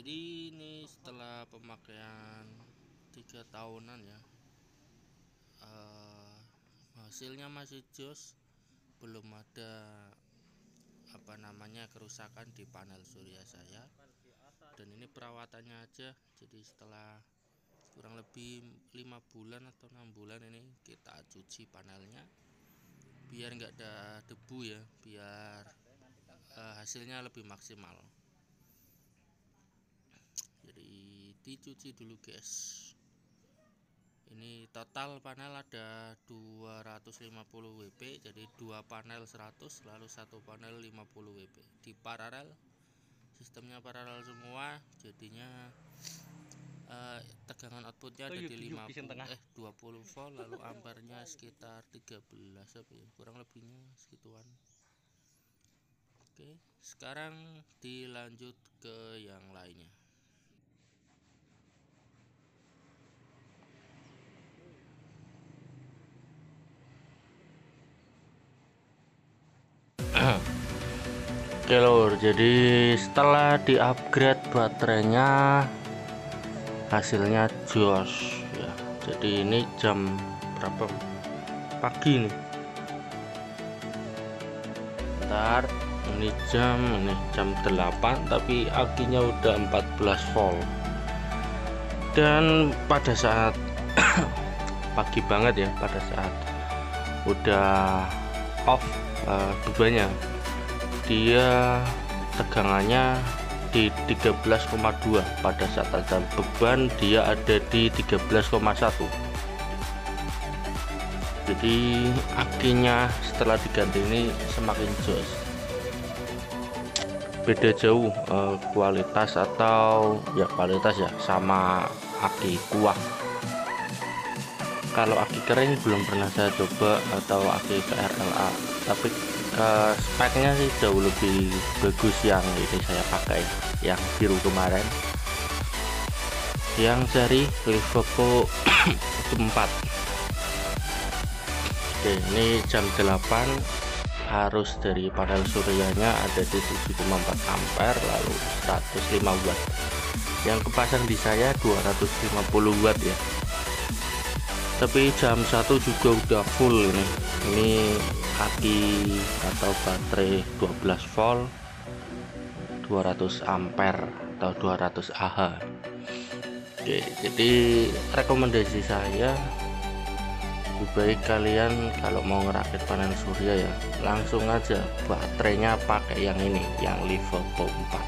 Jadi ini setelah pemakaian 3 tahunan ya, hasilnya masih jos, belum ada kerusakan di panel surya saya. Dan ini perawatannya aja, jadi setelah kurang lebih 5 bulan atau 6 bulan ini kita cuci panelnya biar nggak ada debu ya, biar hasilnya lebih maksimal. Jadi dicuci dulu guys. Ini total panel ada 250 WP, jadi 2 panel 100, lalu 1 panel 50 WP. Di paralel, sistemnya paralel semua, jadinya tegangan outputnya ada di 20 volt, lalu ampernya sekitar 13 ya, kurang lebihnya segituan. Oke, sekarang dilanjut ke yang lainnya. Oke lor, jadi setelah di-upgrade baterainya hasilnya jos ya. Jadi ini jam berapa pagi nih, bentar, ini jam 8 tapi akinya udah 14 volt. Dan pada saat pagi banget ya, pada saat udah off bebannya, dia tegangannya di 13,2. pada saat ada beban dia ada di 13,1. jadi akinya setelah diganti ini semakin jos, beda jauh kualitas ya sama aki kuah. Kalau aki kering belum pernah saya coba, atau aki KRLA, tapi speknya sih jauh lebih bagus yang ini saya pakai, yang biru kemarin, yang seri Liverpool 4. Oke, ini jam 8, arus dari panel suryanya ada di 7,4 ampere, lalu 105 watt. Yang kepasang di saya 250 watt ya, tapi jam 1 juga udah full ini aki atau baterai 12 volt 200 ampere atau 200 Ah. Oke, jadi rekomendasi saya lebih baik kalian kalau mau ngerakit panel surya ya langsung aja baterainya pakai yang ini, yang Liverpool 4,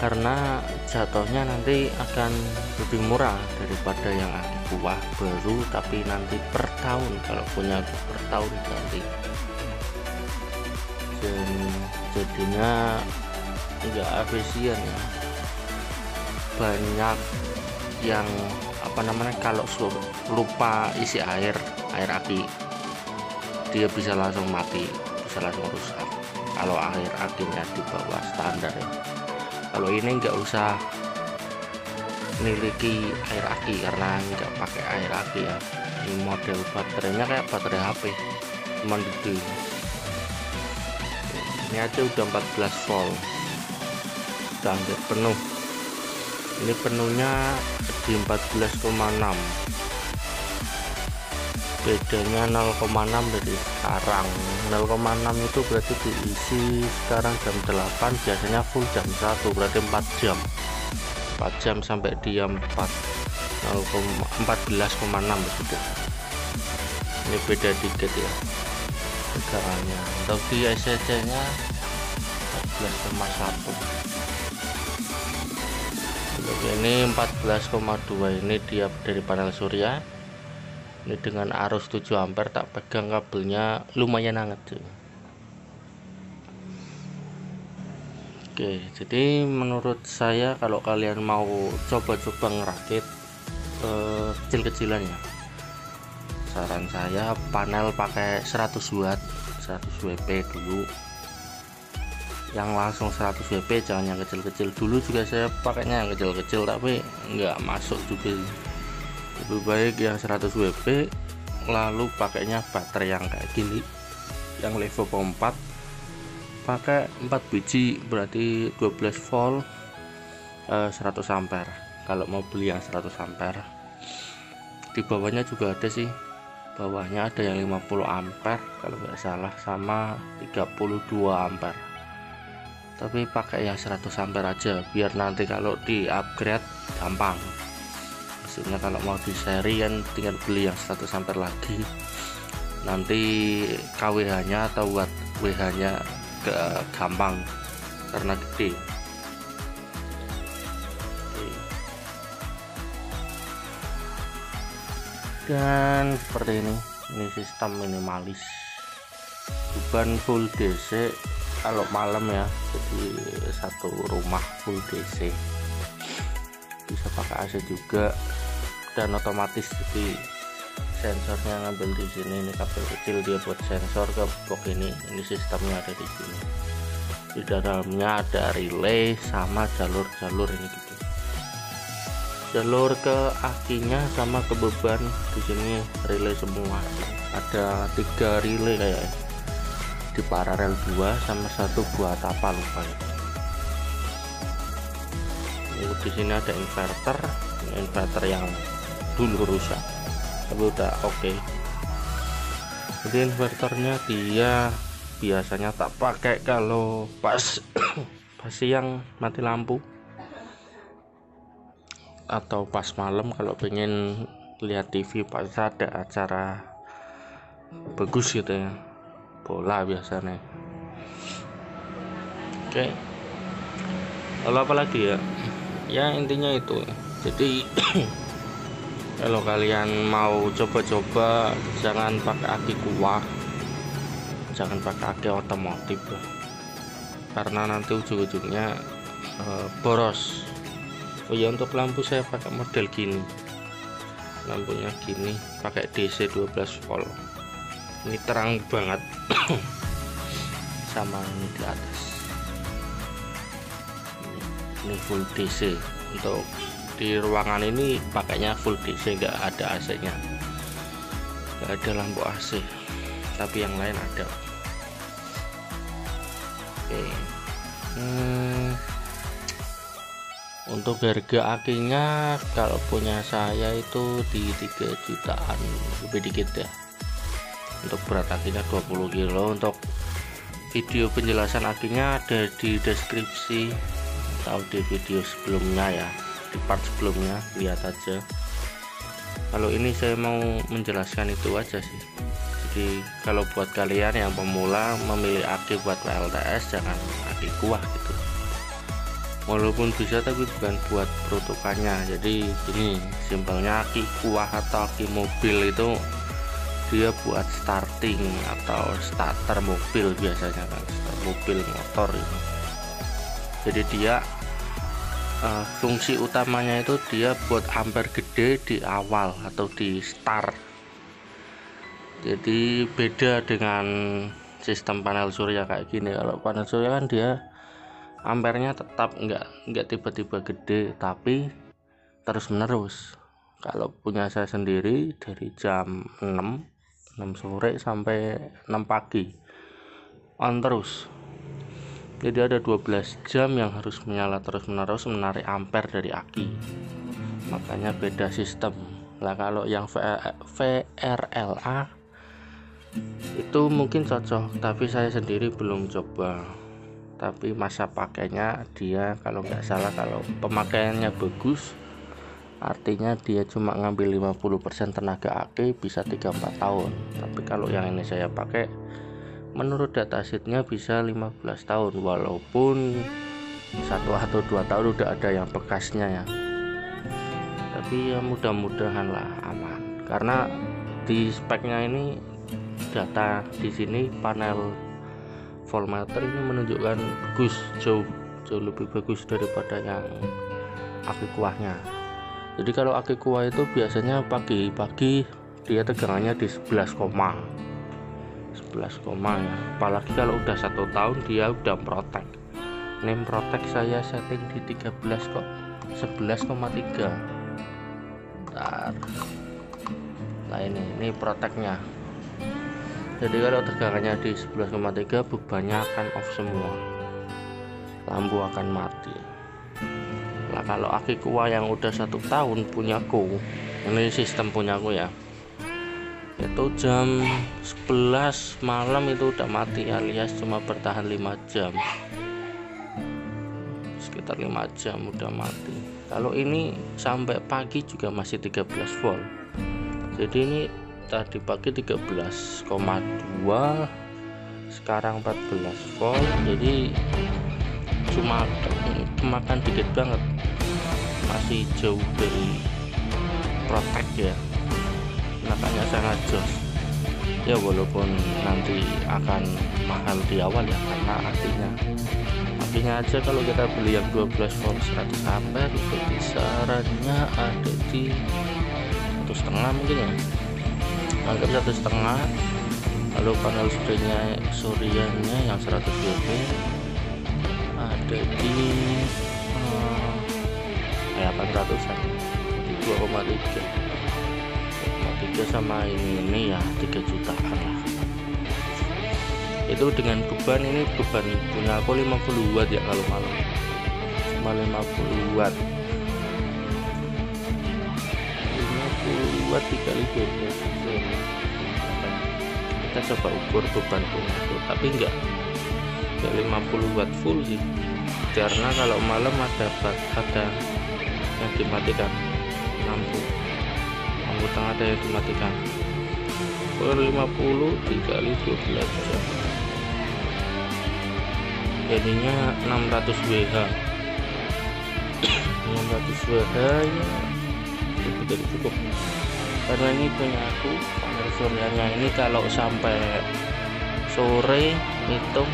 karena jatuhnya nanti akan lebih murah daripada yang aki kuah baru tapi nanti per tahun, kalau punya per tahun ganti. Dan jadinya enggak efisien ya, banyak yang kalau lupa isi air aki dia bisa langsung mati, bisa langsung rusak kalau air akinya di bawah standar ya. Kalau ini nggak usah miliki air aki karena nggak pakai air aki ya. Ini model baterainya kayak baterai HP, cuman gede. Ini aja udah 14 volt, udah hampir penuh. Ini penuhnya di 14,6, bedanya 0,6 dari sekarang. 0,6 itu berarti diisi sekarang jam 8, biasanya full jam 1, berarti 4 jam sampai dia 14,6 begitu. Ini beda dikit ya tegangannya, untuk di SCC nya 14,1. ini 14,2. ini dia dari panel surya. Ini dengan arus 7 ampere, tak pegang kabelnya lumayan hangat tuh. Oke, jadi menurut saya kalau kalian mau coba-coba ngerakit kecil-kecilan ya, saran saya panel pakai 100 watt 100 WP dulu, yang langsung 100 WP, jangan yang kecil-kecil. Dulu juga saya pakainya yang kecil-kecil tapi nggak masuk juga. Lebih baik yang 100 WP, lalu pakainya baterai yang kayak gini, yang Liverpool 4, pakai 4 biji berarti 12 volt 100 ampere. Kalau mau beli yang 100 ampere, di bawahnya juga ada sih, bawahnya ada yang 50 ampere kalau nggak salah, sama 32 ampere. Tapi pakai yang 100 ampere aja biar nanti kalau di upgrade gampang. Maksudnya kalau mau di seri kan tinggal beli yang 100 ampere lagi, nanti KWH nya atau watt WH nya gampang karena gede. Dan seperti ini sistem minimalis, beban full DC kalau malam ya, jadi satu rumah full DC, bisa pakai AC juga, dan otomatis. Jadi sensornya ngambil di sini, ini kabel kecil dia buat sensor ke box ini sistemnya ada di sini. Di dalamnya ada relay sama jalur-jalur ini gitu. Jalur ke akinya sama ke beban di sini relay semua. Ada 3 relay kayak di paralel 2 sama 1 buat apa lupa ya. Di sini ada inverter yang dulu rusak tapi udah oke. Jadi inverternya dia biasanya tak pakai kalau pas siang mati lampu atau pas malam kalau pengen lihat TV pas ada acara bagus gitu ya, bola biasanya. Oke, lalu apa lagi ya intinya itu. Jadi kalau kalian mau coba-coba jangan pakai aki kuah, jangan pakai aki otomotif ya, karena nanti ujung-ujungnya boros. Oh ya, untuk lampu saya pakai model gini, lampunya gini, pakai DC 12 volt. Ini terang banget sama ini di atas, ini full DC. Untuk di ruangan ini pakainya full DC, nggak ada AC nya, nggak ada lampu AC, tapi yang lain ada. Oke. Untuk harga akinya kalau punya saya itu di 3 jutaan lebih dikit ya. Untuk berat akinya 20 kilo. Untuk video penjelasan akinya ada di deskripsi atau di video sebelumnya ya, di part sebelumnya, lihat aja. Kalau ini saya mau menjelaskan itu aja sih. Jadi kalau buat kalian yang pemula memilih aki buat WLTS, jangan aki kuah gitu, walaupun bisa tapi bukan buat peruntukannya. Jadi ini simpelnya, aki kuah atau aki mobil itu dia buat starting atau starter mobil biasanya kan, mobil motor itu. Jadi dia fungsi utamanya itu dia buat ampere gede di awal atau di start. Jadi beda dengan sistem panel surya kayak gini. Kalau panel surya kan dia ampernya tetap nggak tiba-tiba gede tapi terus menerus. Kalau punya saya sendiri dari jam 6 sore sampai 6 pagi on terus. Jadi ada 12 jam yang harus menyala terus menerus menarik ampere dari aki. Makanya beda sistem lah. Kalau yang VRLA itu mungkin cocok, tapi saya sendiri belum coba. Tapi masa pakainya dia kalau nggak salah, kalau pemakaiannya bagus, artinya dia cuma ngambil 50% tenaga aki, bisa 3-4 tahun. Tapi kalau yang ini saya pakai, menurut datasheetnya bisa 15 tahun, walaupun 1 atau 2 tahun udah ada yang bekasnya ya. Tapi ya mudah-mudahan lah aman, karena di speknya ini data di sini panel voltmeter ini menunjukkan bagus, jauh lebih bagus daripada yang aki kuahnya. Jadi kalau aki kuah itu biasanya pagi-pagi dia tegangannya di 11 koma ya, apalagi kalau udah 1 tahun dia udah protek. Name protek saya setting di 13 kok, 11,3. Nah ini proteknya. Jadi kalau tegangannya di 11,3 bebannya akan off semua, lampu akan mati. Nah kalau aki kuah yang udah 1 tahun punyaku, ini sistem punyaku ya, itu jam 11 malam itu udah mati, alias cuma bertahan 5 jam, sekitar 5 jam udah mati. Kalau ini sampai pagi juga masih 13 volt. Jadi ini tadi pagi 13,2, sekarang 14 volt, jadi cuma kemakan dikit banget, masih jauh dari protek ya, makanya sangat jos ya, walaupun nanti akan mahal di awal ya, karena apinya aja kalau kita beli yang 12 volt 100 ampere itu kisarannya ada di 1,5 mungkin ya, anggap 1,5. Lalu panel suryanya yang 100 W ada di 800-an, di 2,3 sama ini ya 3 jutaan lah. Itu dengan beban, ini beban punya aku 50 watt ya, kalau malam cuma 50 watt 50 watt dikali 12. Kita coba ukur beban punya aku, tapi enggak 50 watt full sih, karena kalau malam ada yang dimatikan, lampu tengah ada yang dimatikan. Per 50 dikali 12 jam jadinya 600 WH 600 WH ya, itu jadi cukup, karena ini punya aku panel suryanya ini kalau sampai sore itu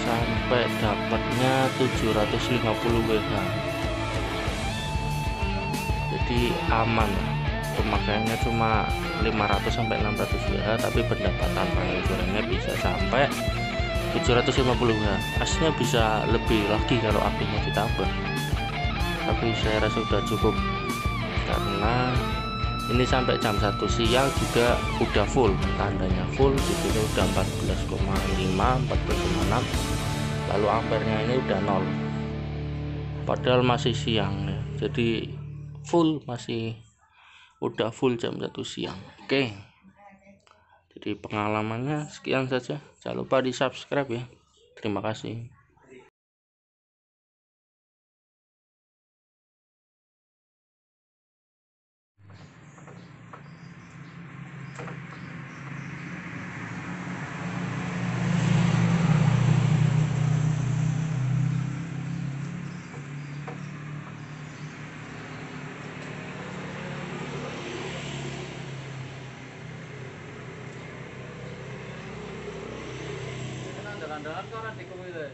sampai dapatnya 750 WH, jadi aman, pemakaiannya cuma 500 sampai 600 WH, tapi pendapatan panel suryanya bisa sampai 750 WH. Aslinya bisa lebih lagi kalau apinya ditambah, tapi saya rasa sudah cukup, karena ini sampai jam 1 siang juga udah full, tandanya full, di sini udah 14,5 14,6, lalu ampernya ini udah 0, padahal masih siang ya, jadi full, masih udah full jam 1 siang. Oke, jadi pengalamannya sekian saja, jangan lupa di subscribe ya, terima kasih. Dalan-dalan kok ora dikuwi lho.